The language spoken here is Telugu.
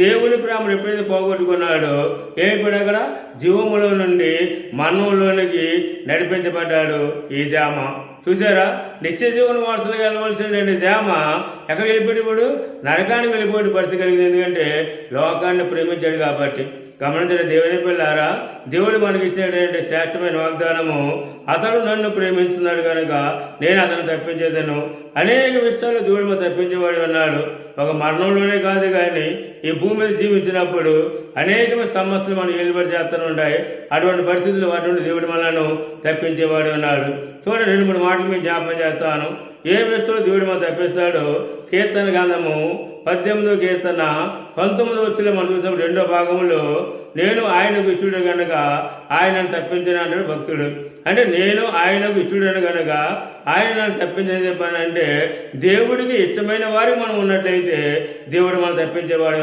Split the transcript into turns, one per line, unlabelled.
దేవుని ప్రేమను ఎప్పుడైతే పోగొట్టుకున్నాడో ఏమిటి అక్కడ జీవములో నుండి మరణంలోనికి నడిపించబడ్డాడు ఈ దేమ. చూసారా, నిత్య జీవన వారసులుగా వెళ్ళవలసిన దేమ ఎక్కడ వెళ్ళిపోయాడు? నరకానికి వెళ్ళిపోయే పరిస్థితి కలిగింది. ఎందుకంటే లోకాన్ని ప్రేమించాడు కాబట్టి. గమనించిన దేవుని పిల్లారా, దేవుడు మనకి ఇచ్చినటువంటి శ్రేష్టమైన వాగ్దానము, అతడు నన్ను ప్రేమించున్నాడు కనుక నేను అతను తప్పించేదను. అనేక విషయాలు దేవుడు తప్పించేవాడు ఉన్నాడు. ఒక మరణంలోనే కాదు కానీ ఈ భూమి మీద జీవించినప్పుడు అనేక సమస్యలు మనం ఏలుబడి చేస్తూ ఉంటాయి. అటువంటి పరిస్థితులు అటువంటి దేవుడు మనను తప్పించేవాడు ఉన్నాడు. చూడండి, 2-3 మాటలు మీకు జ్ఞాపకం చేస్తాను. ఏ విషయంలో దేవుడు మనం తప్పిస్తాడో కీర్తన గ్రంథము 18వ కీర్తన 19వ వచనంలో మనం చూసినప్పుడు 2వ భాగంలో నేను ఆయనకు ఇష్టడు కనుక ఆయనను తప్పించిన అంటాడు భక్తుడు. అంటే నేను ఆయనకు ఇష్టడను కనుక ఆయన నన్ను తప్పించని చెప్పానంటే దేవుడికి ఇష్టమైన వారికి మనం ఉన్నట్లయితే దేవుడు మనం తప్పించేవాడు.